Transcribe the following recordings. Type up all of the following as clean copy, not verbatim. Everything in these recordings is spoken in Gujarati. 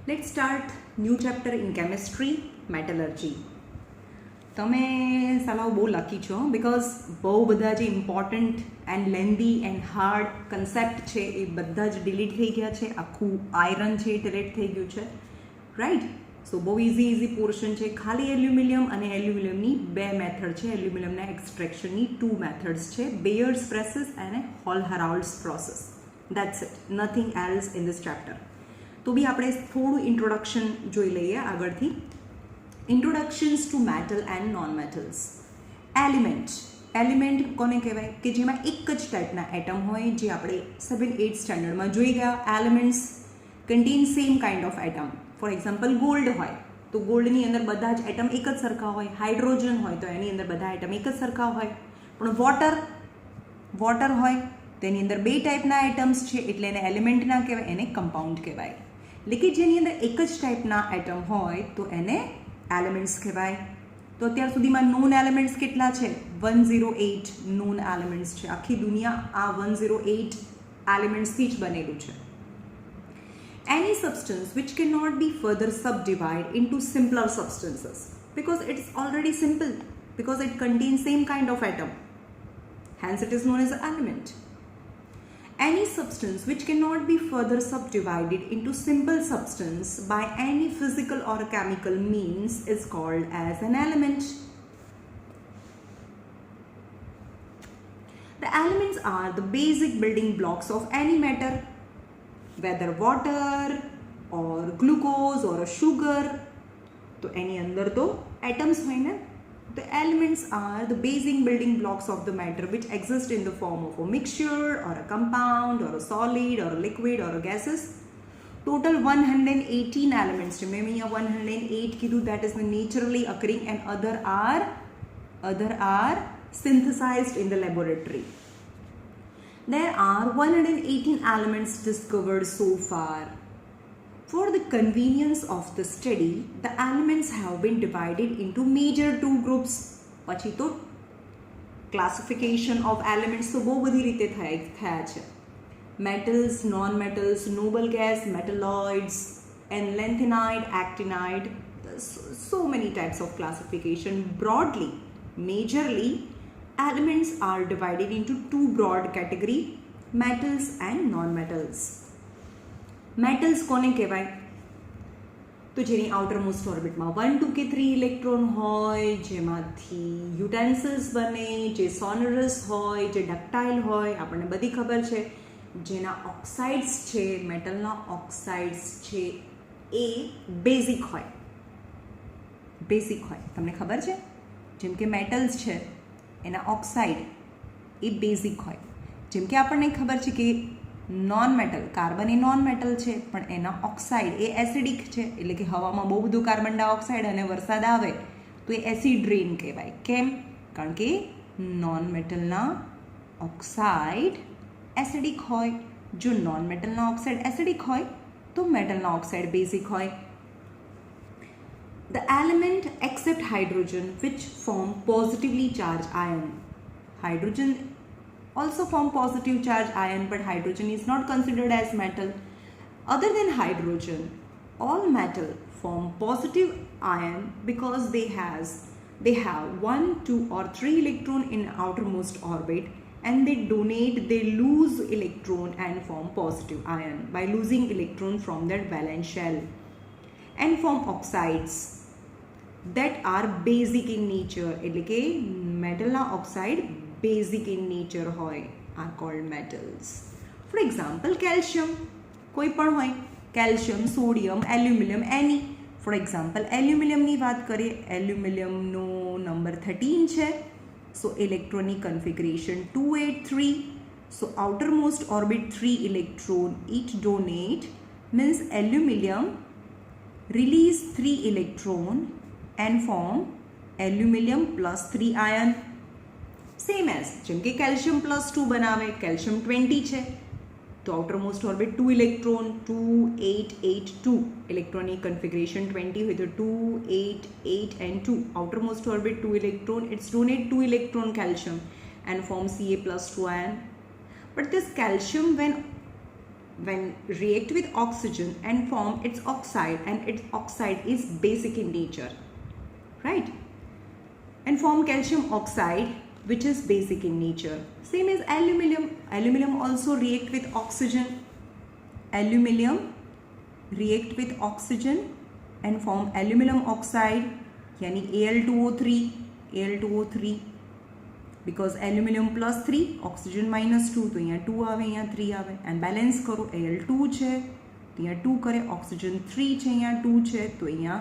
Let's start new chapter in chemistry, metallurgy. તમે સલાહ બહુ લખી છો બિકોઝ બહુ બધા જે important and lengthy and hard concept છે એ બધા જ ડિલીટ થઈ ગયા છે. આખું આયરન છે એ ડિલીટ થઈ ગયું છે, રાઈટ. સો બહુ ઇઝી પોર્શન છે. ખાલી એલ્યુમિનિયમ અને એલ્યુમિનિયમની બે મેથડ છે. એલ્યુમિનિયમના એક્સટ્રેક્શનની 2 મેથડ્સ છે, બેયર્સ પ્રોસેસ અને Hall Heroult's process. That's it, nothing else in this chapter. તો બી આપણે થોડું ઇન્ટ્રોડક્શન જોઈ લઈએ આગળથી. Introductions to metal and non metals. Element કોને કહેવાય કે જેમાં એક જ ટાઈપના એટમ હોય, જે આપણે 7-8 સ્ટેન્ડર્ડમાં જોઈ ગયા. Elements contain same kind of atom. For example gold હોય તો ગોલ્ડની અંદર બધા જ એટમ એક જ સરખા હોય. હાઇડ્રોજન હોય તો એની અંદર બધા એટમ એક જ સરખા હોય. પણ વોટર હોય તો એની અંદર 2 ટાઈપના એટમ્સ છે, એટલે એને એલિમેન્ટ ના કહેવાય, એને કમ્પાઉન્ડ કહેવાય. એટલે કે જેની અંદર એક જ ટાઈપના એટમ હોય તો એને એલિમેન્ટ્સ કહેવાય. તો અત્યાર સુધીમાં નોન એલિમેન્ટ્સ કેટલા છે? 108 નોન એલિમેન્ટ્સ છે. આખી દુનિયા આ 108 એલિમેન્ટ્સથી જ બનેલું છે. Any substance which cannot be further subdivided into simpler substances because it's already simple, because it contains same kind of atom, hence it is known as an element. Any substance which cannot be further subdivided into simple substance by any physical or chemical means is called as an element. The elements are the basic building blocks of any matter, whether water or glucose or a sugar. तो एनी अंदर तो एटम्स હોય ને. The elements are the basic building blocks of the matter which exist in the form of a mixture or a compound or a solid or a liquid or a gases. Total 118 elements છે. મેં અહીંયા 108 કીધું, that is the naturally occurring, and other are synthesized in the laboratory. There are 118 elements discovered so far. For the convenience of the study, the elements have been divided into major 2 groups. પછી તો classification of elements તો બહુ બધી રીતે થયા છે. Metals, non-metals, noble gas, metalloids, and lanthanide, actinide. So many types of classification. Broadly, majorly, elements are divided into 2 broad categories, metals and non-metals. Metals કોને કહેવાય? તો જેની આઉટર મોસ્ટ ઓર્બિટમાં 1, 2 કે 3 ઇલેક્ટ્રોન હોય, જેમાંથી યુટેન્સિલ્સ બને, જે સોનરસ હોય, જે ડક્ટાઇલ હોય, આપણને બધી ખબર છે. જેના ઓક્સાઇડ્સ છે, મેટલના ઓક્સાઇડ્સ છે, એ બેઝિક હોય. તમને ખબર છે? જેમ કે મેટલ્સ છે એના ઓક્સાઇડ એ બેઝિક હોય. જેમ કે આપણને ખબર છે કે નોન મેટલ, કાર્બન એ નોન મેટલ છે, પણ એના ઓક્સાઇડ એ એસિડિક છે. એટલે કે હવામાં બહુ બધું કાર્બન ડાયોક્સાઇડ અને વરસાદ આવે તો એ એસિડ રેન કહેવાય. કેમ? કારણ કે નોન મેટલના ઓક્સાઇડ એસિડિક હોય. જો નોન મેટલના ઓક્સાઇડ એસિડિક હોય તો મેટલના ઓક્સાઇડ બેઝિક હોય. The element except hydrogen which form positively charged ion. Hydrogen also form positive charge ion, but hydrogen is not considered as metal. Other than hydrogen, all metal form positive ion because they have 1, 2 or 3 electron in outermost orbit, and they lose electron and form positive ion by losing electron from their valence shell, and form oxides that are basic in nature. એટલે કે મેટલના ઓક્સાઇડ basic in nature હોય, are called metals. For example, calcium કોઈ પણ હોય, calcium, sodium, aluminum, any. For example, એલ્યુમિનિયમની વાત કરીએ, એલ્યુમિનિયમનો નંબર 13 છે. સો electronic configuration 283. So outermost orbit 3 electron it donate, means aluminum release 3 electron and form aluminum plus 3 ion. Same as જેમ કે કેલ્શિયમ +2 બનાવે, કેલ્શિયમ 20 છે તો outermost orbit 2 electron, 2, 8, 8, 2. Electronic configuration 20 હોય તો 2, 8, 8 and 2. Outermost orbit 2 electron, it's donate 2 electron calcium and form Ca+2 ion. But this calcium when when react with oxygen and form its oxide, and its oxide is basic in nature, right? And form calcium oxide, which is basic in nature. Same as aluminium. Aluminium also react with oxygen. Aluminium react with oxygen and form aluminium oxide, यानी Al2O3. Al2O3 because aluminium plus 3, oxygen minus 2, तो यहाँ 2 आवे, यहाँ 3 आवे, and balance करो Al2 છે तो यहाँ 2 करे, oxygen 3 છે, यहाँ 2 છે तो यहाँ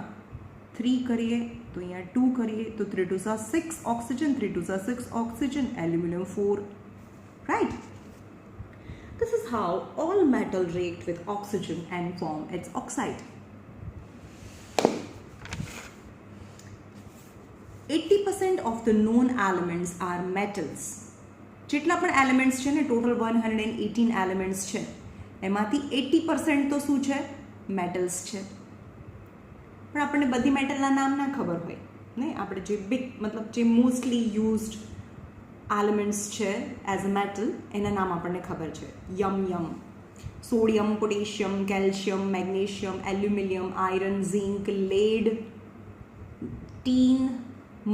3 करिए, तो यहाँ 2 करिए, तो 3 2 6 oxygen, 3 2 6 oxygen, aluminium 4, right? This is how all metal react with oxygen and form its oxide. 80% of the known elements are metals. જેટલા પણ એલિમેન્ટ્સ છે ને, ટોટલ 118 એલિમેન્ટ્સ છે, એમાંથી 80% તો શું છે? મેટલ્સ છે. પણ આપણને બધી મેટલના નામ ના ખબર હોય ને. આપણે જે બિગ મતલબ જે મોસ્ટલી યુઝડ એલિમેન્ટ્સ છે એઝ અ મેટલ, એના નામ આપણને ખબર છે. યમ, sodium, potassium, calcium, magnesium, aluminium, iron, zinc, lead, tin,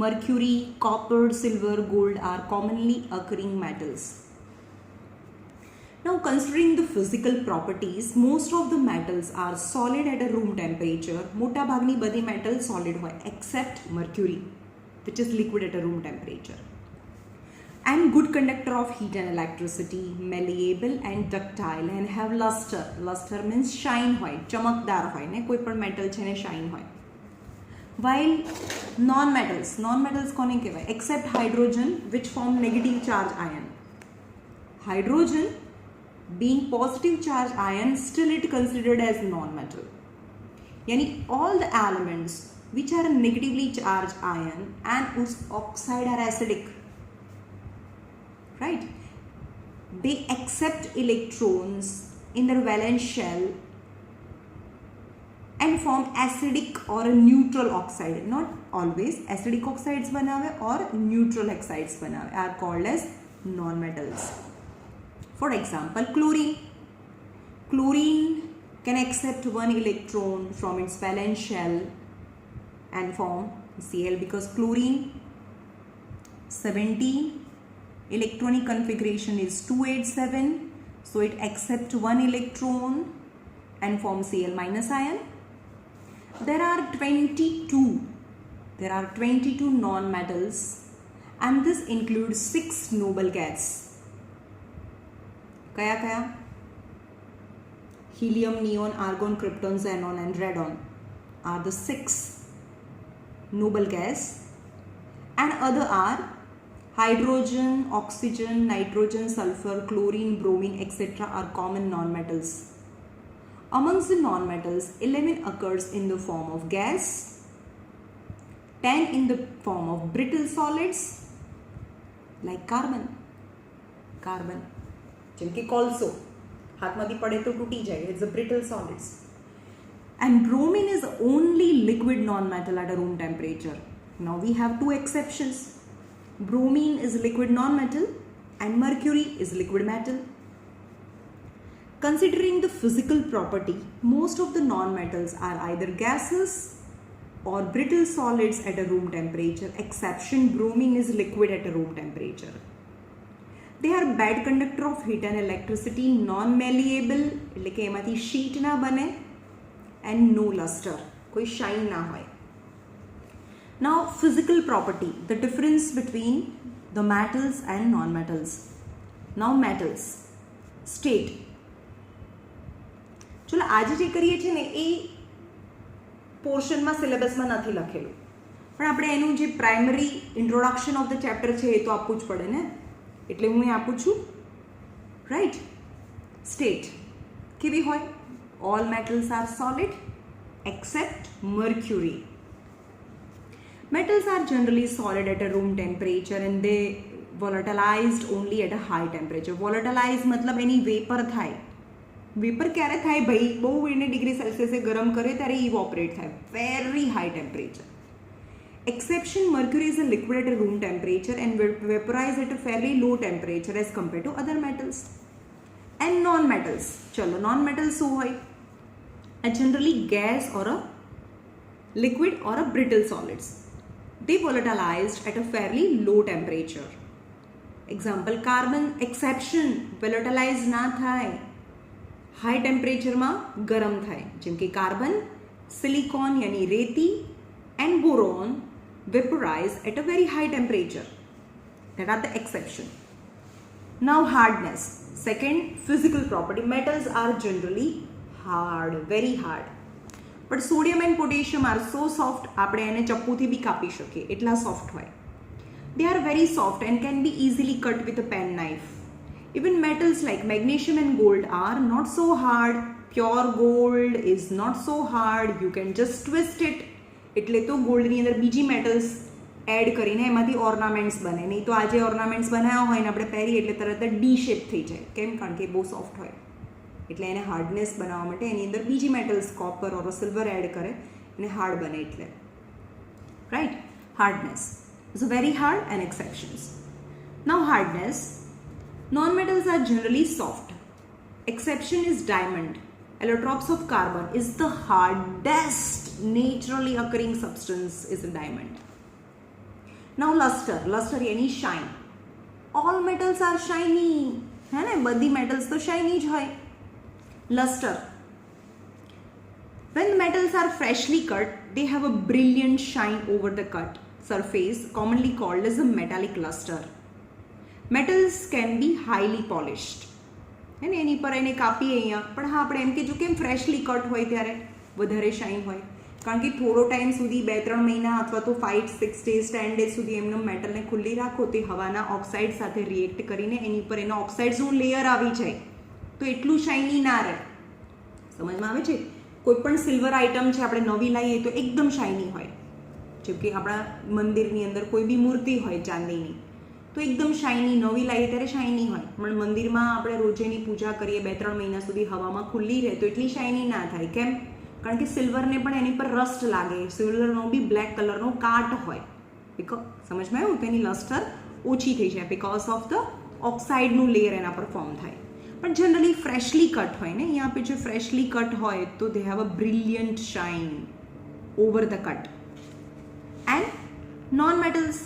mercury, copper, silver, gold are commonly occurring metals. Now, considering the physical properties, most of the metals are solid at a room temperature. મોટા ભાગની બધી metal solid હોય except mercury, which is liquid at a room temperature. And good conductor of heat and electricity, malleable and ductile, and have luster. Luster means shine હોય, ચમકદાર હોય ને, કોઈ પણ metal છે ને shine હોય. While non-metals કોને કહેવાય? Except hydrogen, which form negative charge ion. Hydrogen being positive charge ion, still it considered as non-metal. Yani all the elements which are negatively charged ion and whose oxide are acidic, right? They accept electrons in their valence shell and form acidic or a neutral oxide. Not always acidic oxides banave or neutral oxides banave are called as non-metals. For example, chlorine. Chlorine can accept one electron from its valence shell and form Cl because chlorine 17 electronic configuration is 287, so it accepts one electron and form Cl minus ion. There are 22 non-metals, and this includes 6 noble gas. Kaya? Helium, neon, argon, krypton, xenon and radon are the 6 noble gas, and other are hydrogen, oxygen, nitrogen, sulfur, chlorine, bromine, etc. are common non-metals. Amongst the non-metals, 11 occurs in the form of gas, 10 in the form of brittle solids like carbon. જેમ કે કોલસો હાથમાંથી પડે તો તૂટી જાય, it's a brittle solids. And bromine is the only liquid non-metal at a room temperature. Now we have 2 exceptions. Bromine is liquid non-metal and mercury is liquid metal. Considering the physical property, most of the non-metals are either gases or brittle solids at a room temperature. Exception, bromine is liquid at a room temperature. They are bad conductor of heat and electricity, non-malleable, એટલે કે એમાંથી sheet ના બને, and no luster, કોઈ shine ના હોય. Now, physical property, the difference between the metals and non-metals. Now, metals. State. ચલો આજે જે કરીએ છીએ ને એ પોર્શનમાં સિલેબસમાં નથી લખેલું, પણ આપણે એનું જે primary introduction of the chapter છે એ તો આપવું જ પડે ને, એટલે હું એ આપું છું, રાઈટ? સ્ટેટ કેવી હોય? All metals are solid except mercury. Metals are generally solid at a room temperature and they volatilized only at a high temperature. Volatilize मतलब એની વેપર થાય. વેપર ક્યારે થાય ભાઈ? બહુ એને ડિગ્રી સેલ્સિયસે ગરમ કરે ત્યારે ઇવોપરેટ થાય, very high temperature. Exception, mercury is a liquid at a room temperature and vaporize at a fairly low temperature as compared to other metals. And non metals. ચલો નોન મેટલ્સ શું હોય? are generally gas or a liquid or a brittle solids. They volatilized at a fairly low temperature. Example, carbon exception volatilize ના થાય, હાઈ ટેમ્પરેચરમાં ગરમ થાય, જેમ કે કાર્બન, સિલિકોન યાની રેતી and boron vaporize at a very high temperature. That are the exception. Now hardness, second physical property. Metals are generally hard, very hard. But sodium and potassium are so soft, આપણે એને ચપ્પુથી બી કાપી શકીએ એટલા સોફ્ટ હોય. They are very soft and can be easily cut with a pen knife. Even metals like magnesium and gold are not so hard. Pure gold is not so hard. You can just twist it. એટલે તો ગોલ્ડની અંદર બીજી મેટલ્સ એડ કરીને એમાંથી ઓર્નામેન્ટ્સ બને. નહીં તો આજે ઓર્નામેન્ટ્સ બનાવ્યા હોય ને આપણે પહેરીએ એટલે તરત જ ડી શેપ થઈ જાય. કેમ? કારણ કે બહુ સોફ્ટ હોય. એટલે એને હાર્ડનેસ બનાવવા માટે એની અંદર બીજી metals copper or silver add કરે અને હાર્ડ બને એટલે. Right? Hardness is very hard and exceptions. Now hardness, non metals are generally soft. Exception is diamond. Allotropes of carbon is the hardest naturally occurring substance is a diamond. Now luster. Luster यानी shine. All metals are shiny. है ना? बदी metals तो shiny ज है. Luster. When the metals are freshly cut, they have a brilliant shine over the cut surface, commonly called as a metallic luster. Metals can be highly polished. है ને? એની પર એને કાપીએ અહીંયા, પણ હા આપણે એમ કીધું કેમ ફ્રેશલી કટ હોય ત્યારે વધારે શાઇન હોય, કારણ કે થોડો ટાઈમ સુધી 2-3 મહિના અથવા તો 5-6 days 10 days સુધી એમને મેટલને ખુલ્લી રાખો તે હવાના ઓક્સાઇડ સાથે રિએક્ટ કરીને એની પર એનો ઓક્સાઇડ્સનું લેયર આવી જાય તો એટલું શાઇની ના રહે. સમજમાં આવે છે? કોઈ પણ સિલ્વર આઇટમ છે આપણે નવી લાવીએ તો એકદમ શાઇની હોય, જેમ કે આપણા મંદિરની અંદર કોઈ બી મૂર્તિ હોય ચાંદીની તો એકદમ શાઇની, નવી લાવીએ ત્યારે શાઇની હોય, પણ મંદિરમાં આપણે રોજેની પૂજા કરીએ 2-3 મહિના સુધી હવામાં ખુલ્લી રહે તો એટલી શાઇની ના થાય. કેમ? કારણ કે સિલ્વરને પણ એની પર રસ્ટ લાગે, સિલ્વરનો બી બ્લેક કલરનો કાટ હોય. સમજમાં આવ્યું? તેની લસ્ટર ઓછી થઈ જાય બિકોઝ ઓફ ધ ઓક્સાઇડનું લેયર એના પર ફોર્મ થાય. પણ જનરલી ફ્રેશલી કટ હોય ને, અહીંયા આપે જો ફ્રેશલી કટ હોય તો they have a brilliant shine over the cut. And non metals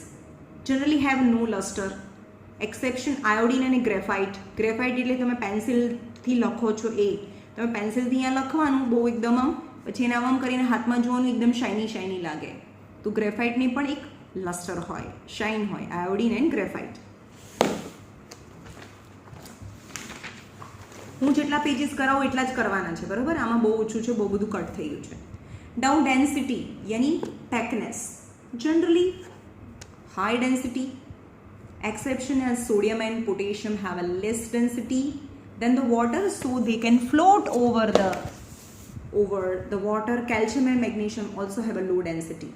generally have no luster. Exception iodine અને ગ્રેફાઇટ. ગ્રેફાઇટ એટલે તમે પેન્સિલથી લખો છો એ, તમે પેન્સિલથી અહીંયા લખવાનું બહુ એકદમ આમ, પછી એને આમ કરીને હાથમાં જોવાનું એકદમ શાઇની શાઇની લાગે, તો ગ્રેફાઇટની પણ એક લસ્ટર હોય, શાઇન હોય. Iodine and graphite. હું જેટલા પેજીસ કરાવું એટલા જ કરવાના છે, બરાબર? આમાં બહુ ઓછું છે, બહુ બધું કટ થઈ ગયું છે. ડાઉ density યાની thickness. Generally high density. Exception as sodium and potassium have a less density than the water, so they can float over the water. Calcium and magnesium also have a low density.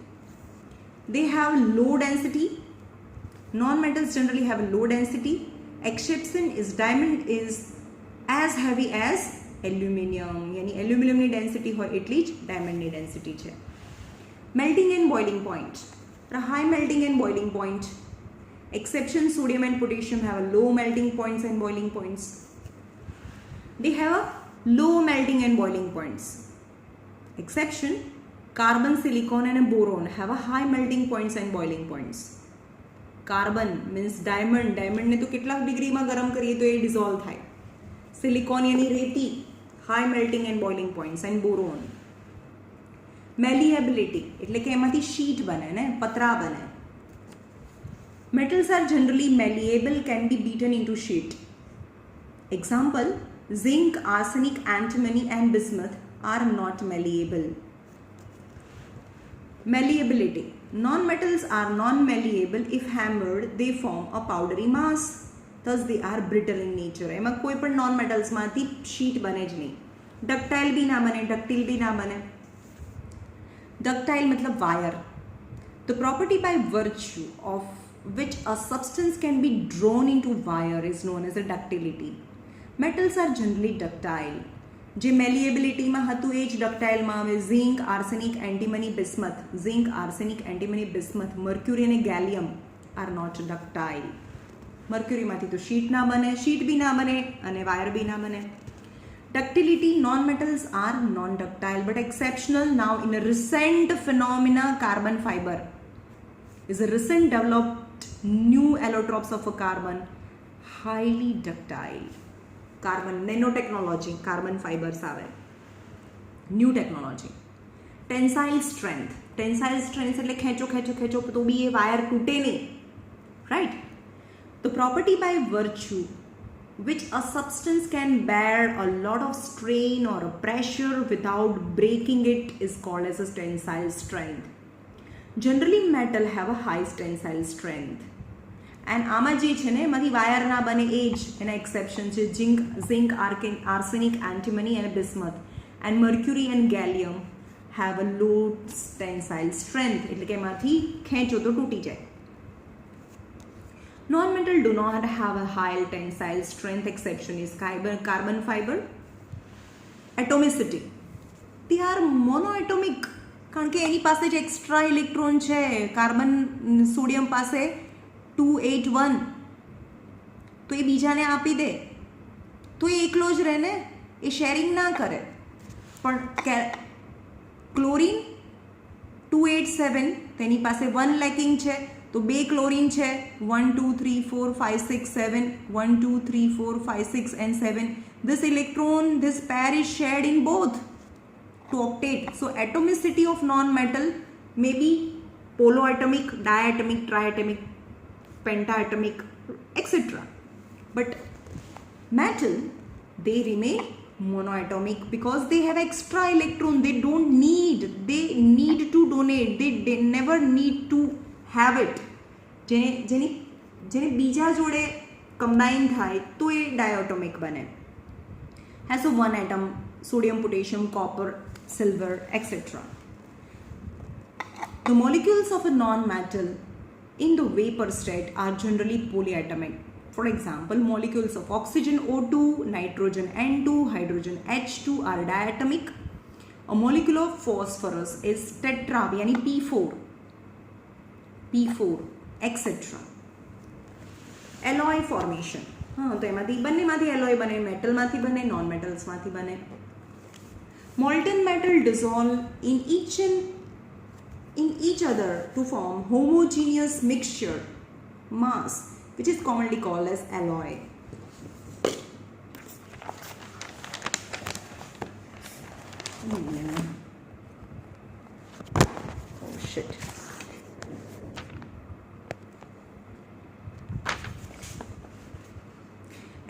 They have low density. Non-metals generally have a low density. Exception is diamond is as heavy as aluminium. यानी aluminium ની density હોય એટલી જ diamond ની density છે. Melting and boiling point. A high melting and boiling point. Exception sodium and potassium have a low melting points and boiling points. They have a low melting and boiling points. Exception carbon, silicon and a boron have a high melting points and boiling points. Carbon means diamond. Diamond ને તો કેટલા ડિગ્રીમાં ગરમ કરીએ તો એ ડિઝોલ્વ થાય. સિલિકોન यानी રેતી, high melting and boiling points and boron. Malleability એટલે કે એમાંથી શીટ બને ને, પતરા બને. Metals are generally malleable, can be beaten into sheet. Example, zinc, arsenic, antimony and bismuth are not malleable. Malleability. Non-metals are non-malleable. If hammered, they form a powdery mass. Thus, they are brittle in nature. એમાં કોઈ પણ non-metals માંથી sheet બને જ નહીં. Ductile બી ના બને, ductile બી ના બને. Ductile मतलब wire. The property by virtue of which a substance can be drawn into wire is known as a ductility. Metals are generally ductile. જે malleabilityમાં હતું એ જ ductileમાં આવે. Zinc, arsenic, antimony, bismuth. Zinc, arsenic, antimony, bismuth, mercury અને ગેલિયમ are not ductile. મર્ક્યુરીમાંથી તો શીટ ના બને, શીટ બી ના બને અને વાયર બી ના બને. Ductility, non-metals are non-ductile but exceptional. Now in a recent phenomena, carbon fiber is a recent developed new allotropes of a carbon, highly ductile. Carbon nanotechnology, carbon fibers આવે, new technology. Tensile strength, tensile strength એટલે ખેંચો ખેંચો ખેંચો તો બી એ વાયર તૂટે નહીં, right? The property by virtue which a substance can bear a lot of strain or a pressure without breaking it is called as a tensile strength. Generally metal have a high tensile strength. And આમાં જે છે ને એમાંથી વાયર ના બને એ જ એના એક્સેપ્શન છે. Zinc, arsenic, antimony and bismuth, and mercury and gallium have a low tensile strength, એટલે કે એમાંથી ખેંચો તો તૂટી જાય. Non-metal do not have a high tensile strength. Exception is carbon fiber. Atomicity, they are monoatomic કારણ કે એની પાસે જ એક્સ્ટ્રા ઇલેક્ટ્રોન છે. કાર્બન સોડિયમ પાસે 281, તો એ બીજાને આપી દે તો એ એકલો જ રહે ને, એ શેરિંગ ના કરે. પણ ક્લોરીન 287, તેની પાસે 1 લેકિંગ છે, તો 2 ક્લોરીન છે, 1 2 3 4 5 6 7, 1 2 3 4 5 6 and 7. This electron, this pair is shared in both to octet. So atomicity of non-metal may be poloatomic, diatomic, triatomic, pentaatomic, etc. But metal, they remain monoatomic because they have extra electron. They don't need, they need to donate, they never need to have it. જેને બીજા જોડે કમ્બાઇન થાય તો એ ડાયોટોમિક બને. has a one atom, sodium, potassium, copper, silver, etc. The molecules of a non-metal in the vapor state are generally polyatomic. For example, molecules of oxygen O2, nitrogen N2, hydrogen H2 are diatomic. A molecule of phosphorus is tetra, yani P4, etc. Alloy formation, તો એમાંથી બંનેમાંથી એલોય બને, મેટલમાંથી બને, નોન મેટલ્સમાંથી બને. Molten metal dissolve in each other to form homogeneous mixture mass, which is commonly called as alloy. Oh shit.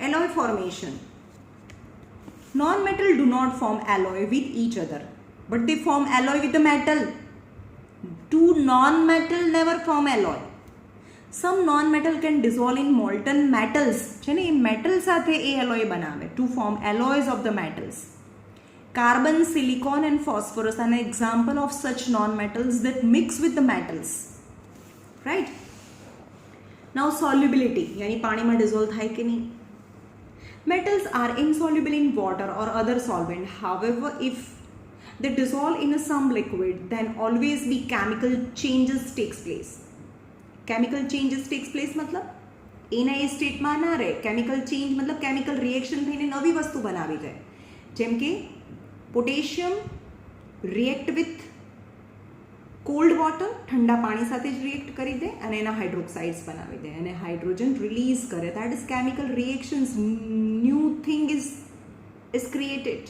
Alloy formation. Non-metal do not form alloy with each other, but they form alloy with the metal. Two non-metal never form alloy. Some non-metal can dissolve in molten metals, જેને એ મેટલ સાથે એ alloy બનાવે to form alloys of the metals. Carbon, silicon and phosphorus are an example of such non-metals that mix with the metals. Right? Now solubility, यानी પાણીમાં dissolve થાય કે નહીં. Metals are insoluble in water or other solvent. However, if they dissolve in some liquid, then always be chemical changes takes place. Chemical changes takes place मतलब એના એ સ્ટેટમાં ના રહે. કેમિકલ ચેન્જ મતલબ કેમિકલ રિએક્શન થઈને નવી વસ્તુ બનાવી દે. જેમ કે potassium react with cold water, ઠંડા પાણી સાથે જ રિએક્ટ કરી દે અને એના હાઇડ્રોક્સાઇડ્સ બનાવી દે અને હાઇડ્રોજન રિલીઝ કરે. That is chemical reactions. New thing is created.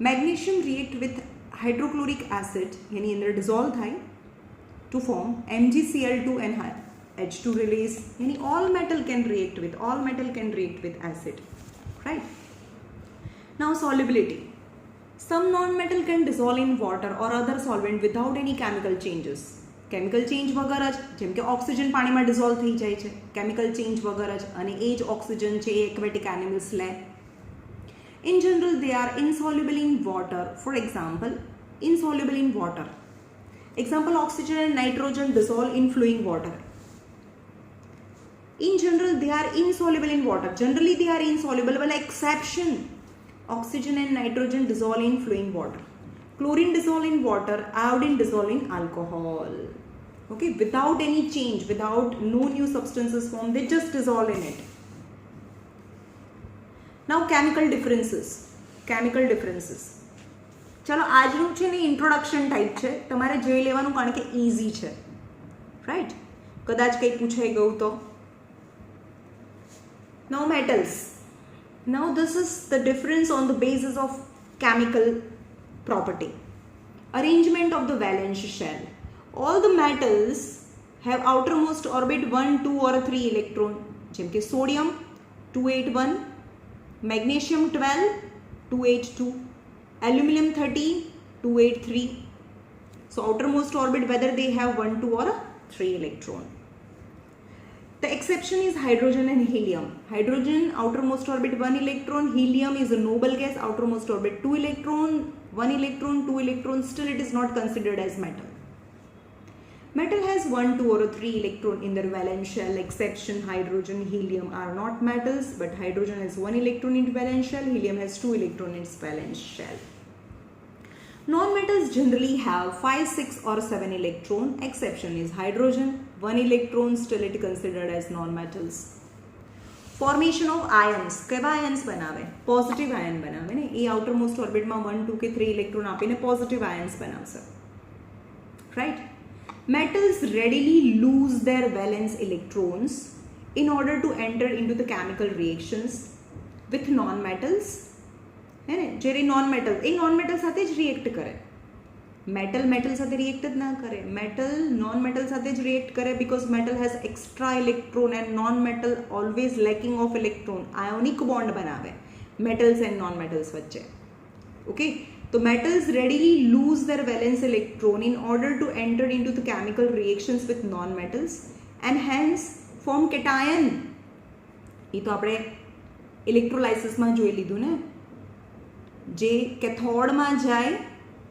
Magnesium react with hydrochloric acid, એની અંદર ડિઝોલ્વ થાય to form MgCl2 and H2 release. Yani all metal can react with acid, right? Now solubility. Some non-metal can dissolve in water or other solvent without any chemical changes. Chemical change વગર જ, જેમ કે ઓક્સિજન પાણીમાં ડિઝોલ્વ થઈ જાય છે, કેમિકલ ચેન્જ વગર જ, અને એ જ ઓક્સિજન છે એ એક્વેટિક એનિમલ્સ લે. In general, they are insoluble in water. For example, insoluble in water. Example, oxygen and nitrogen dissolve in flowing water. In general, they are insoluble in water. Generally, they are insoluble, but exception. Oxygen and nitrogen dissolve in flowing water. Chlorine dissolve in water. Iodine dissolve in alcohol. Okay, without any change, without no new substances formed, they just dissolve in it. Now chemical differences. ચલો આજનું છે ને ઇન્ટ્રોડક્શન ટાઈપ છે, તમારે જોઈ લેવાનું કારણ કે ઇઝી છે, રાઈટ? કદાચ કંઈ પૂછાઈ ગયું તો. Now metals. Now this is the difference on the basis of chemical property. Arrangement of the valence shell. All the metals have outermost orbit 1, 2 or 3 electron. જેમ કે sodium 281, magnesium 12 282, aluminum 13 283. So outermost orbit whether they have 1, 2 or 3 electron. The exception is hydrogen and helium. Hydrogen outermost orbit 1 electron, helium is a noble gas, outermost orbit 2 electron, 1 electron, 2 electron, still it is not considered as metal. Metal has 1, 2 or 3 electron in their valence shell. Exception, hydrogen, helium are not metals, but hydrogen has 1 electron in valence shell, helium has 2 electron in its valence shell. Non-metals generally have 5, 6 or 7 electron. Exception is hydrogen, 1 electron, still it is considered as non-metals. Formation of ions. કેવા ions બનાવે? પોઝિટિવ આયન બનાવે ને, એ આઉટરમોસ્ટ ઓર્બિટમાં 1, 2 કે 3 ઇલેક્ટ્રોન આપીને પોઝિટિવ આયન્સ બનાવશે, right? Metals readily lose their valence electrons in order to enter into the chemical reactions with non-metals. है ने, જ્યારે non-metal એ non-metal સાથે જ react કરે. metal સાથે react જ ના કરે. metal non-metal સાથે જ react કરે because metal has extra electron and non-metal always lacking of electron. ionic bond બનાવે metals and non-metals વચ્ચે. Okay, so metals readily lose their valence electron in order to enter into the chemical reactions with non-metals and hence form cation. એ તો આપણે ઇલેક્ટ્રોલાઇસિસમાં જોઈ લીધું ને, જે કેથોડમાં જાય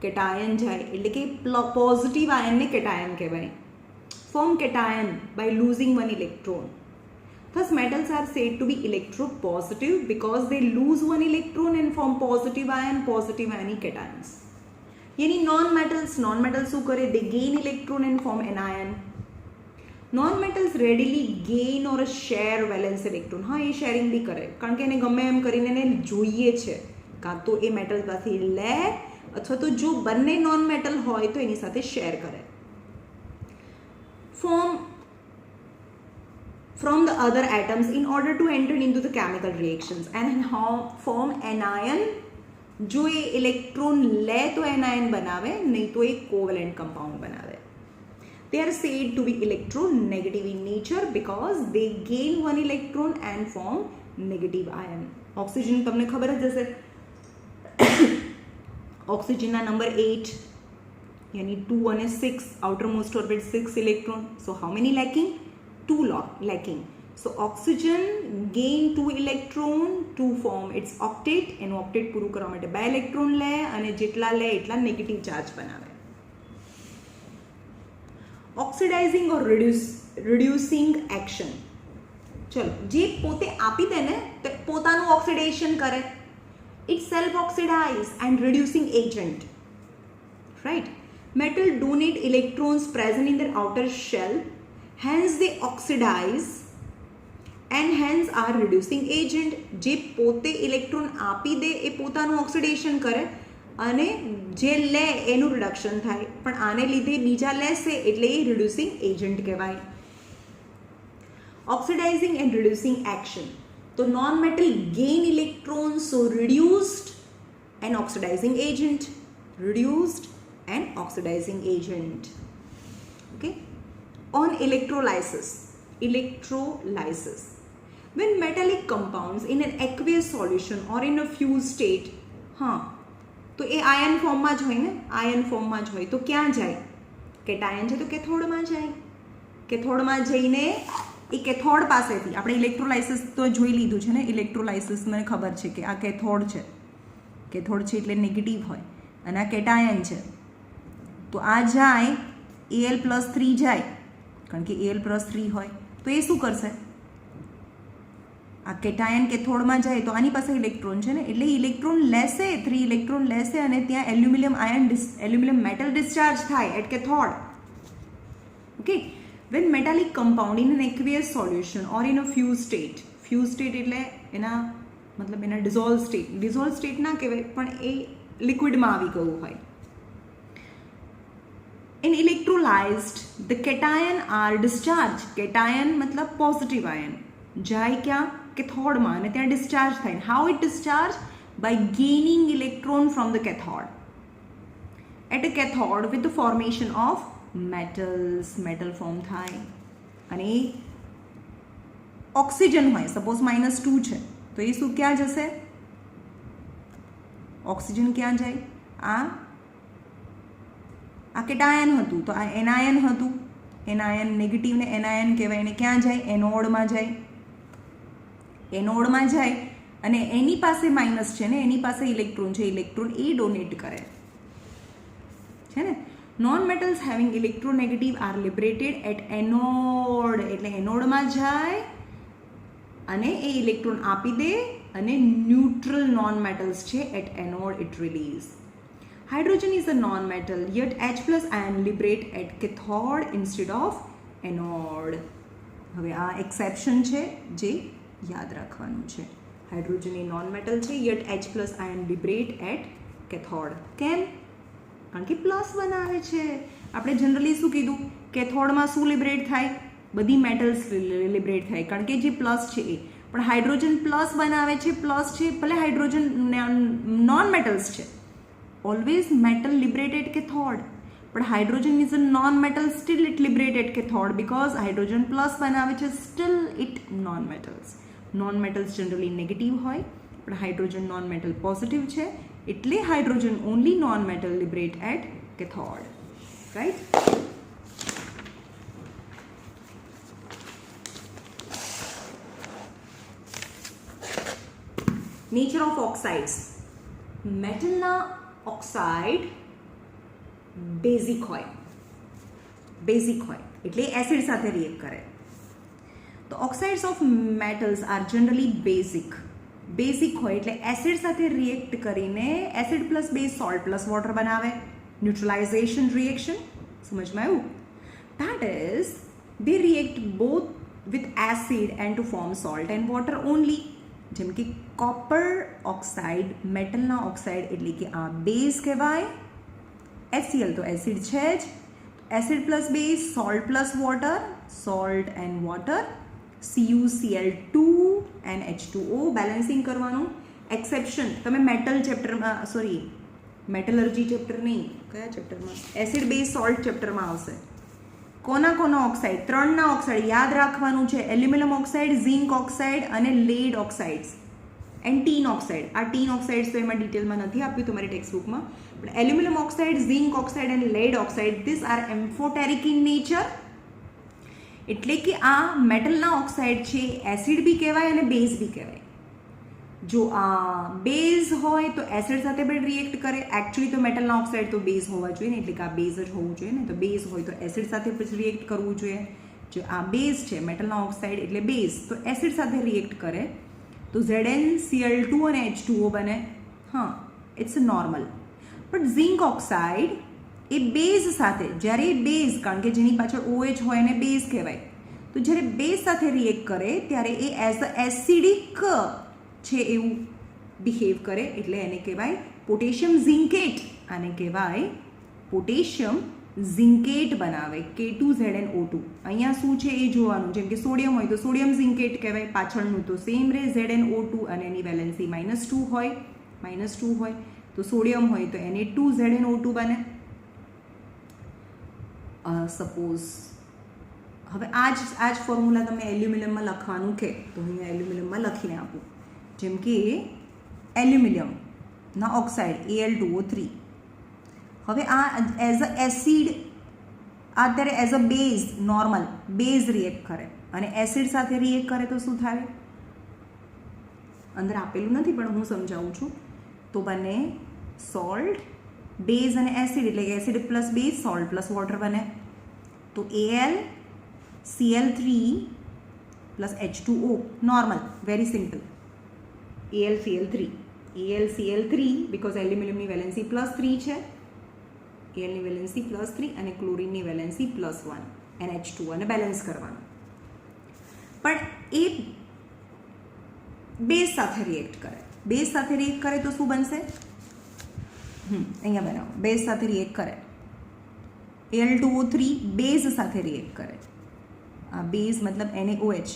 કેટાયન જાય, એટલે કે પોઝિટિવ આયનને કેટાયન કહેવાય. Form cation by losing 1 electron. Thus metals are said to be electropositive because they lose 1 electron and form positive ionic cations. यानी non-metals શું કરે? They gain electron and form anion. Non-metals readily gain or share valence electron. हाँ, ये sharing भी करे કારણ કે એને ગમે એમ કરીને એને જોઈએ છે, કાં તો એ મેટલ પાસેથી લે અથવા તો જો બંને નોન મેટલ હોય તો એની સાથે શેર કરે. Form from the other atoms in order to enter into the chemical reactions and form anion. જો એ ઇલેક્ટ્રોન લે તો એનાયન બનાવે, નહીં તો એ કોવેલેન્ટ કમ્પાઉન્ડ બનાવે. They are said to be electronegative in nature because they gain 1 electron and form negative ion. Oxygen તમને ખબર જ હશે, ઓક્સિજનના નંબર 8 यानी 2 અને 6, outermost orbit 6 electron. So how many lacking? 2 lacking. So oxygen gain 2 electron to form its octet. એનું octet પૂરું કરવા માટે 2 electron લે અને જેટલા લે એટલા નેગેટિવ ચાર્જ બનાવે. ઓક્સિડાઇઝિંગ ઓર રિડ્યુસિંગ એક્શન. ચલો, જે પોતે આપી દે ને તો પોતાનું ઓક્સિડેશન કરે. It self-oxidize and reducing agent, right? Metal donate electrons present in their outer shell, hence they oxidize and hence are reducing agent. જે પોતે ઇલેક્ટ્રોન આપી દે એ પોતાનું ઓક્સિડેશન કરે અને જે લે એનું રિડક્શન થાય, પણ આને લીધે બીજા લેશે એટલે એ રિડ્યુસિંગ એજન્ટ કહેવાય. Oxidising and reducing action. So non-metal gain electrons, so reduced and oxidizing agent. Okay. On electrolysis. When metallic compounds in an aqueous solution or in a fused state, તો એ આયન ફોર્મમાં જ હોય ને, આયન ફોર્મમાં જ હોય તો ક્યાં જાય? કેટાયન છે તો કેથોડમાં જાય. કેથોડમાં જઈને એ કેથોડ પાસેથી આપણે ઇલેક્ટ્રોલાઇસિસ તો જોઈ લીધું છે ને, ઇલેક્ટ્રોલાઇસિસ મને ખબર છે કે આ કેથોડ છે, કેથોડ છે એટલે નેગેટિવ હોય અને આ કેટાયન છે. તો આ જાય Al+3 જાય કારણ કે Al+3 હોય તો એ શું કરશે? આ કેટાયન કેથોડમાં જાય તો આની પાસે ઇલેક્ટ્રોન છે ને, એટલે ઇલેક્ટ્રોન લેશે, 3 ઇલેક્ટ્રોન લેશે અને ત્યાં એલ્યુમિનિયમ મેટલ ડિસ્ચાર્જ થાય at cathode. Okay, when metallic compound in an aqueous solution or in a fused state એટલે એના મતલબ એના ડિઝોલ્વ સ્ટેટ ના કહેવાય પણ એ લિક્વિડમાં આવી ગયું હોય. In electrolyzed, the cation are discharged. Cation मतलब positive ion. જાય ક્યાં? કેથોડમાં અને ત્યાં ડિસ્ચાર્જ થાય. How it discharge? By gaining electron from the cathode. At a cathode with the formation of metals, metal form થાય. અને ઓક્સિજન હોય, સપોઝ -2 છે તો એ શું ક્યાં જશે? ઓક્સિજન ક્યાં જાય? આ કેટાયન હતું તો આ એનાયન હતું, એનાયન નેગેટિવને એનાયન કહેવાય, એને ક્યાં જાય? એનોડમાં જાય અને એની પાસે માઇનસ છે ને, એની પાસે ઇલેક્ટ્રોન છે, ઇલેક્ટ્રોન એ ડોનેટ કરે છે ને. Non metals having electronegative are liberated at anode, એટલે એનોડમાં જાય અને એ ઇલેક્ટ્રોન આપી દે અને ન્યુટ્રલ નોન મેટલ્સ છે at anode it release. Hydrogen is a non-metal, yet H plus ion liberate at cathode instead of anode. હવે આ એક્સેપ્શન છે જે યાદ રાખવાનું છે. હાઇડ્રોજન એ નોન મેટલ છે, yet H plus ion liberate at cathode. કેમ? કારણ કે પ્લસ બનાવે છે. આપણે જનરલી શું કીધું? કેથોડમાં શું લિબરેટ થાય? બધી મેટલ્સ લિબરેટ થાય કારણ કે જે પ્લસ છે એ. પણ હાઇડ્રોજન પ્લસ બનાવે છે, પ્લસ છે, ભલે હાઇડ્રોજન નોન મેટલ્સ છે. Always metal liberated cathode, but hydrogen is a non-metal, still it liberated cathode because hydrogen plus બનાવે છે, still it non-metals. Non-metals generally negative હોય but hydrogen non-metal positive છે એટલે hydrogen only non-metal liberate at cathode, right? Nature of oxides. મેટલના ઓક્સાઇડ બેઝિક હોય એટલે એસિડ સાથે રિએક્ટ કરે. તો oxides of metals are generally basic હોય એટલે એસિડ સાથે રિએક્ટ કરીને acid plus base salt plus water બનાવે. ન્યુટ્રલાઇઝેશન રિએક્શન સમજમાં આવ્યું? That is they react both with acid and to form salt and water only. જેમ કે કોપર ઓક્સાઇડ મેટલના ઓક્સાઇડ એટલે કે આ બેઝ કહેવાય. HCl તો એસિડ છે જ, acid plus base, salt plus water, salt and water, CuCl2 and H2O. Balancing કરવાનું. એક્સેપ્શન તમે મેટલ ચેપ્ટરમાં, મેટલર્જી ચેપ્ટર નહીં, કયા ચેપ્ટરમાં? એસિડ બેઝ સોલ્ટ ચેપ્ટરમાં આવશે. કોના ઓક્સાઇડ? 3ના ઓક્સાઇડ યાદ રાખવાનું છે. એલ્યુમિનિયમ ઓક્સાઇડ, ઝિંક ઓક્સાઇડ અને લેડ ઓક્સાઇડ્સ એન્ડ ટીન ઓક્સાઇડ. આ ટીન ઓક્સાઇડ્સ તો એમાં ડિટેલમાં નથી આપ્યું તમારી ટેક્સ્ટબુકમાં, પણ એલ્યુમિનિયમ ઓક્સાઇડ, ઝિંક ઓક્સાઇડ અને lead oxide this R એમ્ફોટેરિક in nature. એટલે કે આ મેટલના ઓક્સાઇડ છે, એસિડ બી કહેવાય અને બેઝ બી કહેવાય. જો આ બેઝ હોય તો એસિડ સાથે પણ રિએક્ટ કરે. એકચ્યુઅલી તો મેટલના ઓક્સાઇડ તો બેઝ હોવા જોઈએ ને, એટલે કે આ બેઝ જ હોવું જોઈએ ને. તો બેઝ હોય તો એસિડ સાથે પછી રિએક્ટ કરવું જોઈએ. જો આ બેઝ છે મેટલના ઓક્સાઇડ એટલે બેઝ, તો એસિડ સાથે રિએક્ટ કરે તો ZnCl2 અને H2O બને. હા, it's normal. But zinc oxide એ બેઝ સાથે, જ્યારે એ બેઝ, કારણ કે જેની પાછળ OH હોય એને બેઝ કહેવાય, તો જ્યારે બેઝ સાથે રિએક્ટ કરે ત્યારે એ એઝ અ એસિડિક છે એવું બિહેવ કરે એટલે એને કહેવાય પોટેશિયમ ઝિંકેટ. આને કહેવાય પોટેશિયમ ઝિંકેટ બનાવે. K2ZnO2. અહીંયા શું છે એ જોવાનું. જેમ કે સોડિયમ હોય તો સોડિયમ ઝિંકેટ કહેવાય, પાછળનું તો સેમ રહે ZnO2 અને એની વેલેન્સી -2 હોય તો સોડિયમ હોય તો Na2ZnO2 બને. સપોઝ હવે આ જ ફોર્મ્યુલા તમે એલ્યુમિનિયમમાં લખવાનું કે તો અહીંયા એલ્યુમિનિયમમાં લખીને આપું. જેમ કે એલ્યુમિનિયમના ઓક્સાઇડ Al2O3. હવે આ એઝ અ એસિડ, અત્યારે as a base, normal base react કરે અને એસિડ સાથે રિએક્ટ કરે તો શું થાય? અંદર આપેલું નથી પણ હું સમજાવું છું. તો બને સોલ્ટ, બેઝ અને એસિડ, એટલે કે acid plus base, salt plus water બને. તો AlCl3 plus H2O normal, very simple. AlCl3 because એલ્યુમિનિયમની વેલેન્સી +3 છે, Al ની વેલેન્સી +3 અને ક્લોરીનની વેલેન્સી +1. NH2 અને બેલેન્સ કરવાનું. પણ એ બેઝ સાથે રિએક્ટ કરે. બેઝ સાથે રિએક્ટ કરે તો શું બનશે? અહીંયા બનાવો. બેઝ સાથે રિએક્ટ કરે, Al2O3 બેઝ સાથે રિએક્ટ કરે. આ બેઝ મતલબ NaOH.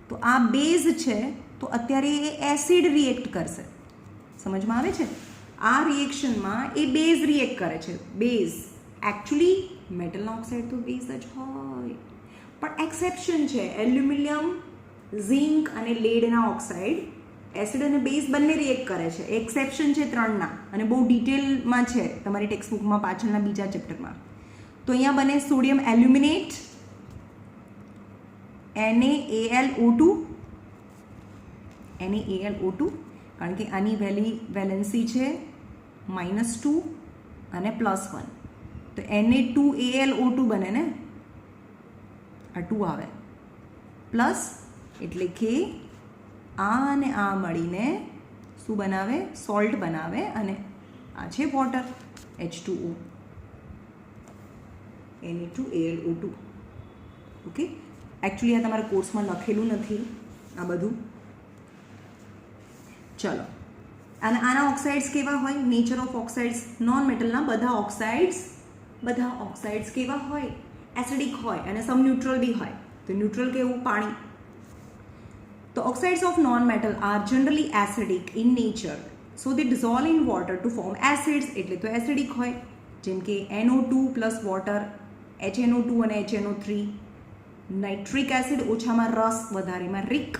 તો આ બેઝ છે તો અત્યારે એ એસિડ રિએક્ટ કરશે. સમજમાં આવે છે? આ રિએક્શનમાં એ બેઝ રિએક્ટ કરે છે. બેઝ એકચ્યુઅલી મેટલના ઓક્સાઇડ તો બેઝ જ હોય, પણ એક્સેપ્શન છે. એલ્યુમિનિયમ, ઝિંક અને લેડના ઓક્સાઇડ એસિડ અને બેઝ બંને રિએક્ટ કરે છે. એક્સેપ્શન છે 3ના, અને બહુ ડિટેલમાં છે તમારી ટેક્સ્ટબુકમાં પાછળના બીજા ચેપ્ટરમાં. તો અહીંયા બને સોડિયમ એલ્યુમિનેટ, NaAlO2, કારણ કે આની વેલેન્સી છે -2 અને +1. તો Na2AlO2 બને ને, આ 2 આવે પ્લસ, એટલે કે આ અને આ મળીને શું બનાવે? સોલ્ટ બનાવે. અને આ છે water, H2O, Na2AlO2. Okay, actually આ તમારા કોર્સમાં લખેલું નથી આ બધું. ચલો, અને આના ઓક્સાઇડ્સ કેવા હોય? નેચર ઓફ ઓક્સાઇડ્સ, નોન મેટલના બધા ઓક્સાઇડ્સ કેવા હોય? એસિડિક હોય અને સમ ન્યુટ્રલ બી હોય. તો ન્યુટ્રલ કેવું? પાણી. The oxides of non-metal are generally acidic in nature, so they dissolve in water to form acids. એટલે તો એસિડિક હોય, જેમ કે NO2 પ્લસ વોટર, HNO2 અને HNO3. નાઇટ્રિક એસિડ ઓછામાં રસ, વધારેમાં રિક.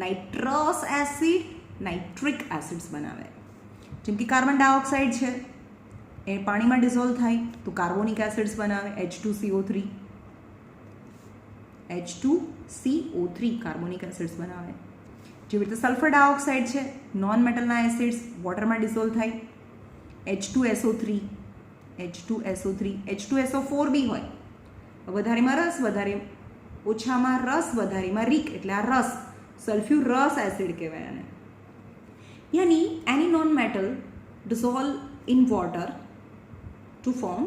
નાઇટ્રસ એસિડ નાઇટ્રિક એસિડ્સ બનાવે. જેમ કે કાર્બન ડાયોક્સાઇડ છે એ પાણીમાં ડિઝોલ્વ થાય તો કાર્બોનિક એસિડ્સ બનાવે, H2CO3 કાર્બોનિક એસિડ્સ બનાવે. જેવી રીતે સલ્ફર ડાયોક્સાઇડ છે, નોન મેટલના એસિડ્સ વોટરમાં ડિઝોલ્વ થાય, H2SO3. H2SO4 બી હોય. વધારેમાં રસ, ઓછામાં રસ, વધારેમાં રિક, એટલે આ રસ, સલ્ફ્યુરસ એસિડ કહેવાય આને. યાની એની non metal dissolve in water to form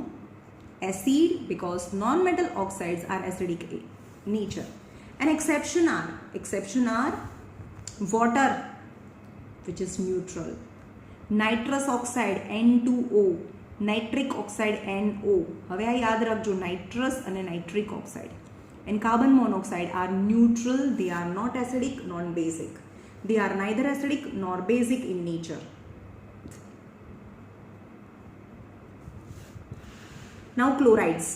acid because non-metal oxides are acidic in nature. And exception are water, which is neutral, nitrous oxide N2O, nitric oxide NO. હવે આ યાદ રાખજો, nitrous અને nitric oxide. And carbon monoxide are neutral. They are not acidic, non-basic. They are neither acidic nor basic in nature. Now chlorides.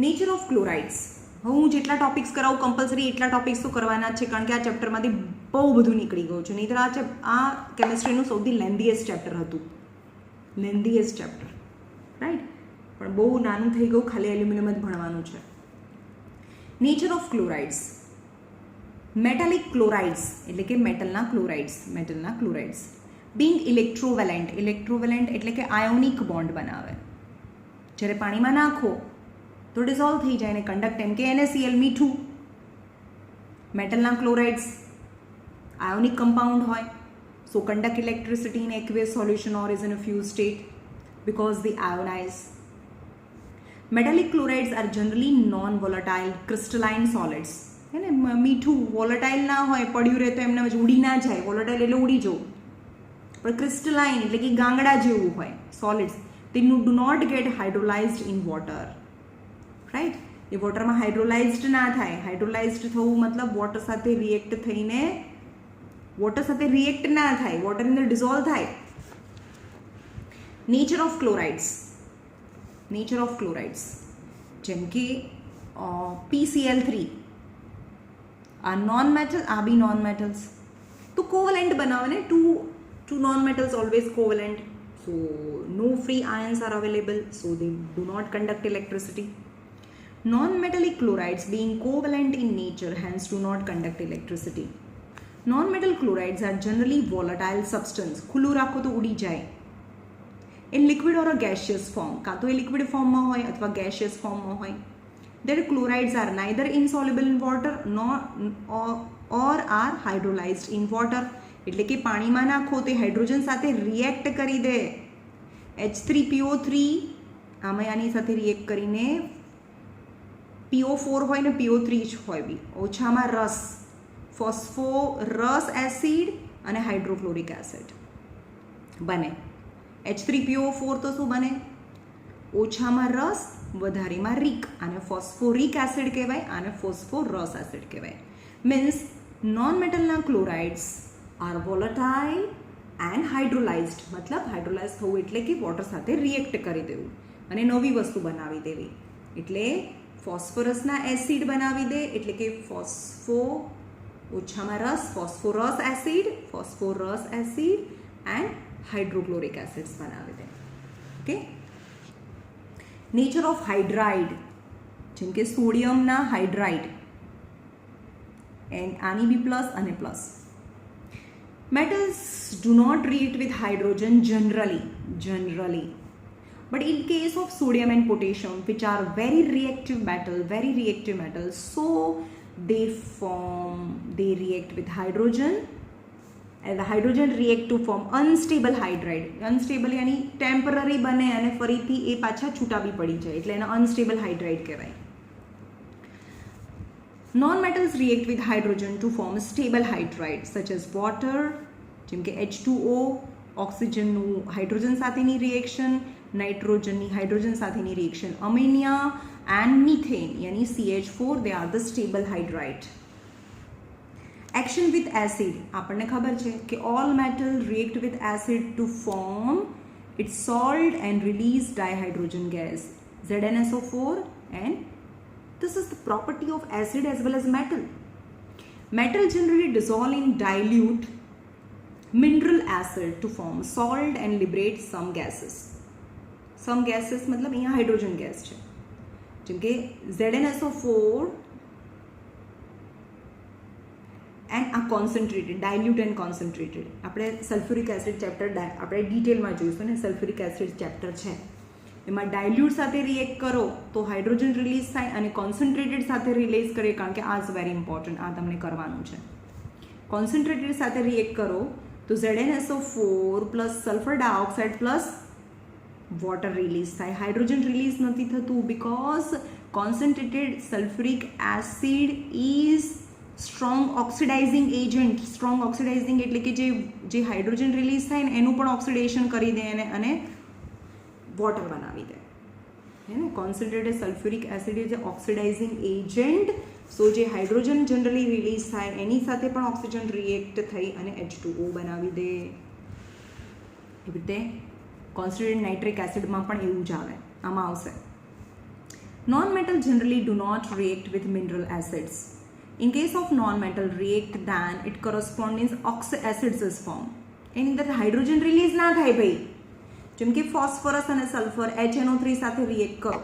Nature of chlorides. હું જેટલા ટોપિક્સ કરાવું કમ્પલસરી એટલા ટોપિક્સ તો કરવાના જ છે, કારણ કે આ ચેપ્ટરમાંથી બહુ બધું નીકળી ગયું છે. નહીંતર આ કેમિસ્ટ્રીનું સૌથી લેન્ધીએસ્ટ ચેપ્ટર હતું. રાઈટ? પણ બહુ નાનું થઈ ગયું, ખાલી એલ્યુમિનિયમ જ ભણવાનું છે. Nature of chlorides. Metallic chlorides એટલે કે મેટલના ક્લોરાઇડ્સ being electrovalent એટલે કે આયોનિક બોન્ડ બનાવે. જ્યારે પાણીમાં નાખો તો ડિઝોલ્વ થઈ જાય ને કંડક્ટ, એમ કે NaCl મીઠું. મેટલના ક્લોરાઇડ્સ આયોનિક કમ્પાઉન્ડ હોય, સો conduct electricity in aqueous solution or is in a fused state because they ionize. Metallic chlorides are generally non-volatile crystalline solids. હે ને, મીઠું વોલેટાઇલ ના હોય, પડ્યું રહે તો એમને ઉડી ના જાય. વોલેટાઇલ એટલે ઉડી જવું, પણ ક્રિસ્ટલાઇન એટલે કે ગાંગડા જેવું હોય, solids. they do not get hydrolyzed in water. રાઈટ? એ વોટરમાં હાઇડ્રોલાઇઝ્ડ ના થાય. હાઇડ્રોલાઇઝ્ડ થવું મતલબ વોટર સાથે રિએક્ટ ના થાય, વોટરની અંદર ડિઝોલ્વ થાય. નેચર ઓફ ક્લોરાઇડ્સ જેમ કે PCl3 આ નોન મેટલ, આ બી નોન મેટલ્સ. તો કોવલેન્ટ બનાવે ને, two non-metals always covalent, so no free ions are available, so they do not conduct electricity. Non-metallic chlorides being covalent in nature hence do not conduct electricity. Non-metal chlorides are generally volatile substance. ખુલ્લું રાખો તો ઉડી જાય. In liquid or a gaseous form, કાં તો એ liquid ફોર્મમાં હોય અથવા gaseous ફોર્મમાં હોય. Their chlorides are neither insoluble in water or are hydrolyzed in water. એટલે કે પાણીમાં નાખો તે હાઇડ્રોજન સાથે રિએક્ટ કરી દે. H3PO3 આમાં આની સાથે રિએક્ટ કરીને PO4 હોય ને PO3 જ હોય બી, ઓછામાં રસ, ફોસ્ફોરસ એસિડ અને હાઇડ્રોક્લોરિક એસિડ બને. H3PO4 તો શું બને? ઓછામાં રસ, વધારેમાં રીક, આને ફોસ્ફોરિક એસિડ કહેવાય, આને ફોસ્ફોરસ એસિડ કહેવાય. મીન્સ નોન મેટલના chlorides are volatile and hydrolysed, મતલબ હાઇડ્રોલાઇઝ થવું એટલે કે વોટર સાથે રિએક્ટ કરી દેવું અને નવી વસ્તુ બનાવી દેવી. એટલે ફોસ્ફરસના એસિડ બનાવી દે એટલે કે ઓછામાં રસ, ફોસ્ફોરસ એસિડ એન્ડ હાઇડ્રોક્લોરિક એસિડ્સ બનાવી દે. ઓકે. નેચર ઓફ હાઇડ્રાઇડ, જેમ કે સોડિયમના હાઇડ્રાઇડ, એન્ડ આની બી પ્લસ અને plus. Metals do not react with hydrogen generally, but in case of sodium and potassium, which are very reactive metals, so they react with hydrogen, and the hydrogen react to form unstable hydride. Unstable यानी temporary बने અને ફરીથી એ પાછા છૂટા બી પડી જાય એટલે એને unstable hydride કહેવાય. Non-metals react with hydrogen to form stable hydride such as water, જેમ કે H2O, ઓક્સિજનનું હાઇડ્રોજન સાથેની રિએક્શન, નાઇટ્રોજનની હાઇડ્રોજન સાથેની રિએક્શન, અમોનિયા એન્ડ મિથેન યાની CH4, they are the stable hydride. Action with acid, આપણને ખબર છે કે all metal react with acid to form its salt and release dihydrogen gas, ZnSO4, and this is the property of acid as well as metal. Metal generally dissolve in dilute mineral acid to form salt and liberate some gases. Some gases मतलब અહીંયા હાઇડ્રોજન ગેસ છે, જેમ કે ZnSO4 એન્ડ આ કોન્સન્ટ્રેટેડ, ડાયલ્યુટ એન્ડ કોન્સન્ટ્રેટેડ. આપણે સલ્ફ્યુરિક એસિડ ચેપ્ટર આપણે ડિટેલમાં જોઈશું ને. સલ્ફ્યુરિક એસિડ ચેપ્ટર છે એમાં ડાયલ્યુટ સાથે રિએક્ટ કરો તો હાઇડ્રોજન રિલીઝ થાય અને કોન્સન્ટ્રેટેડ સાથે રિલીઝ કરે, કારણ કે આ ઇઝ વેરી ઇમ્પોર્ટન્ટ, આ તમને કરવાનું છે. કોન્સન્ટ્રેટેડ સાથે રિએક્ટ કરો તો ZnSO4 plus sulphur dioxide plus water release થાય. હાઇડ્રોજન રિલીઝ નથી થતું because concentrated sulphuric acid is strong oxidising agent. Strong oxidising એટલે કે જે હાઇડ્રોજન રિલીઝ થાય ને એનું પણ ઓક્સિડેશન કરી દે અને વોટર બનાવી દે. હે ને, concentrated sulphuric acid is oxidising agent. So જે હાઇડ્રોજન જનરલી રિલીઝ થાય એની સાથે પણ ઓક્સિજન રિએક્ટ થઈ અને H2O બનાવી દે. એવી રીતે કોન્સન્ટ્રેટેડ નાઇટ્રિક એસિડમાં પણ એવું જ આવે, આમાં આવશે. Non metal generally do not react with mineral acids. In case of non-metal react, then it corresponding acids is formed. એની અંદર હાઇડ્રોજન રિલીઝ ના થાય ભાઈ. જેમ કે ફોસ્ફરસ અને સલ્ફર HNO3 સાથે રિએક્ટ કરો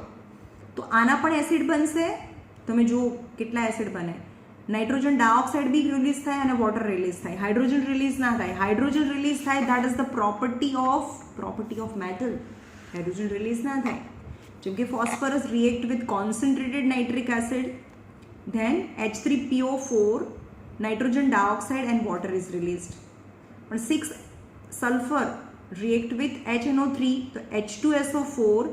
તો આના પણ એસિડ બનશે. તમે જુઓ કેટલા એસિડ બને. નાઇટ્રોજન ડાયોક્સાઇડ બી રિલીઝ થાય અને વોટર રિલીઝ થાય. હાઇડ્રોજન રિલીઝ ના થાય. હાઇડ્રોજન રિલીઝ થાય, that is the property of metal. Hydrogen release ના થાય. જેમ કે phosphorus react with concentrated nitric acid, then H3PO4, nitrogen dioxide and water is released. But 6 sulfur react with HNO3, so H2SO4,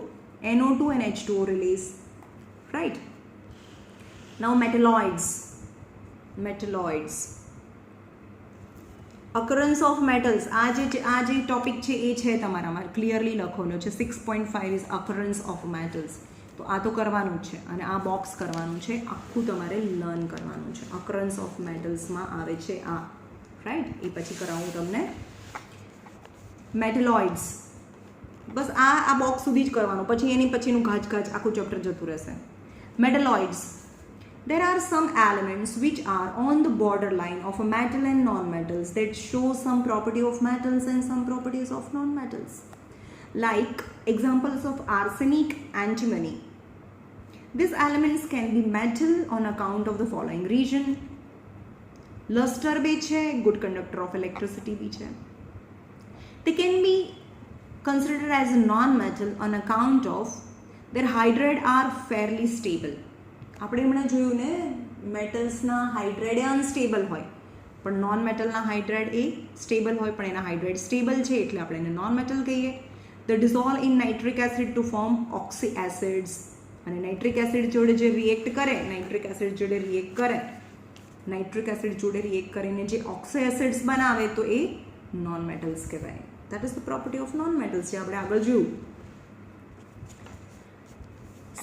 NO2 and H2O release. Right? Now metalloids. Occurrence of metals. આ જે ટોપિક છે એ છે તમારામાં ક્લિયરલી લખેલો છે. 6.5 is occurrence of metals. તો આ તો કરવાનું જ છે અને આ બોક્સ કરવાનું છે, આખું તમારે લર્ન કરવાનું છે. અકરન્સ ઓફ મેટલ્સમાં આવે છે આ, રાઈટ? એ પછી કરાવું તમને. મેટલોઇડ્સ, બસ આ બોક્સ સુધી જ કરવાનું, પછી એની પછીનું ઘાજ આખું ચેપ્ટર જતું રહેશે. Metalloids, there are some elements which are on the borderline of a metal and non-metals that show some property of metals and some properties of non-metals. Like examples of arsenic, antimony. These elements can be metal on account of the following reason. Luster bhi છે, good conductor of electricity bhi છે. They can be considered as a non-metal on account of their hydride are fairly stable. આપણે હમણાં જોયું ને, મેટલ્સના હાઇડ્રાઇડ અનસ્ટેબલ હોય પણ નોન મેટલના હાઇડ્રાઇડ એ સ્ટેબલ હોય, પણ એના હાઇડ્રાઇડ સ્ટેબલ છે એટલે આપણે એને નોન મેટલ કહીએ. they dissolve in nitric acid to form oxy acids. અને નાઇટ્રિક એસિડ જોડે જે રિએક્ટ કરે, નાઇટ્રિક એસિડ જોડે રિએક્ટ કરીને જે ઓક્સી એસિડ્સ બનાવે તો એ નોન મેટલ્સ કહેવાય. That is the property of non metals, જે આપણે આગળ જોયું.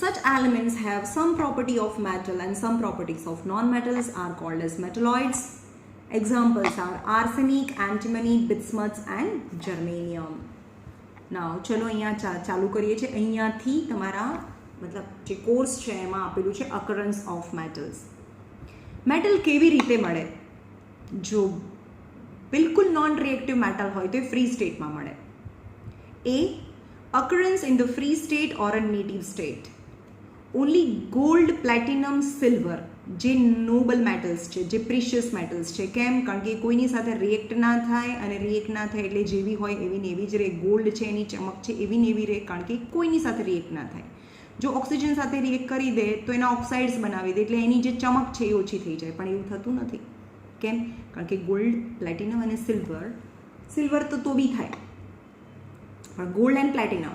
Such elements have some property of metal and some properties of non-metals are called as metalloids. Examples are arsenic, antimony, bismuth and germanium. Now ચલો અહીંયા ચાલુ કરીએ છીએ. અહીંયાથી તમારા મતલબ જે કોર્સ છે એમાં આપેલું છે occurrence of metals. મેટલ કેવી રીતે મળે? જો બિલકુલ નોન રિએક્ટિવ મેટલ હોય તો એ ફ્રી સ્ટેટમાં મળે. A. Occurrence in the free state or a native state. Only gold, platinum, silver જે નોબલ મેટલ્સ છે, જે પ્રિશિયસ મેટલ્સ છે. કેમ? કારણ કે કોઈની સાથે રિએક્ટ ના થાય, અને રિએક્ટ ના થાય એટલે જેવી હોય એવી ને એવી જ રહે. ગોલ્ડ છે એની ચમક છે એવી ને એવી રહે, કારણ કે કોઈની સાથે રિએક્ટ ના થાય. જો ઓક્સિજન સાથે રિએક્ટ કરી દે તો એના ઓક્સાઇડ્સ બનાવી દે, એટલે એની જે ચમક છે એ ઓછી થઈ જાય. પણ એવું થતું નથી. કેમ? કારણ કે ગોલ્ડ, પ્લેટિનમ અને સિલ્વર તો બી થાય, પણ gold and platinum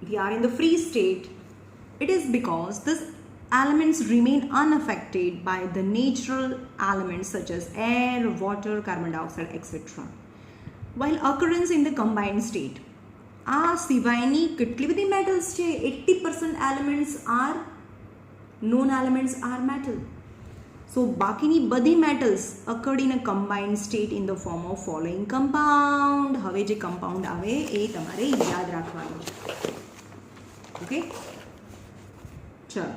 they are in the free state. It is because these elements remain unaffected by the natural elements such as air, water, carbon dioxide, etc. While occurrence in the combined state. આ સિવાયની કેટલી બધી મેટલ્સ છે. 80% elements are non elements are metal. So બાકીની બધી metals occurred in a combined state in the form of following compound. હવે જે કમ્પાઉન્ડ આવે એ તમારે યાદ રાખવાનું છે. ઓકે, ચલો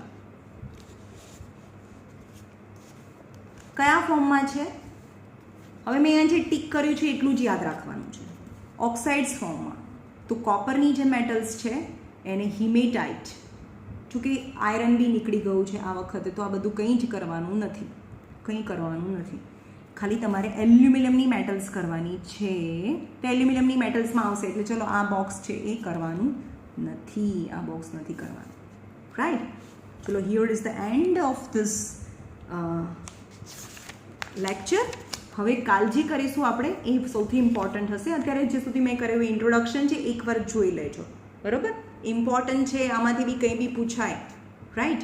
કયા ફોર્મમાં છે? હવે મેં અહીંયા જે ટીક કર્યું છે એટલું જ યાદ રાખવાનું છે. ઓક્સાઇડ્સ ફોર્મમાં તો કોપરની જે મેટલ્સ છે એને હિમેટાઇટ. જોકે આયરન બી નીકળી ગયું છે આ વખતે, તો આ બધું કંઈ જ કરવાનું નથી. ખાલી તમારે એલ્યુમિનિયમની મેટલ્સ કરવાની છે. તો એલ્યુમિનિયમની મેટલ્સમાં આવશે એટલે ચલો આ બોક્સ છે એ કરવાનું નથી, આ બોક્સ નથી કરવાનું. રાઈટ? ચલો, here is the end of this lecture. હવે કાલ જે કરીશું આપણે એ સૌથી ઇમ્પોર્ટન્ટ હશે. અત્યારે જે સુધી મેં કર્યું ઇન્ટ્રોડક્શન છે એકવાર જોઈ લેજો, બરાબર? ઇમ્પોર્ટન્ટ છે, આમાંથી બી કંઈ બી પૂછાય. રાઈટ?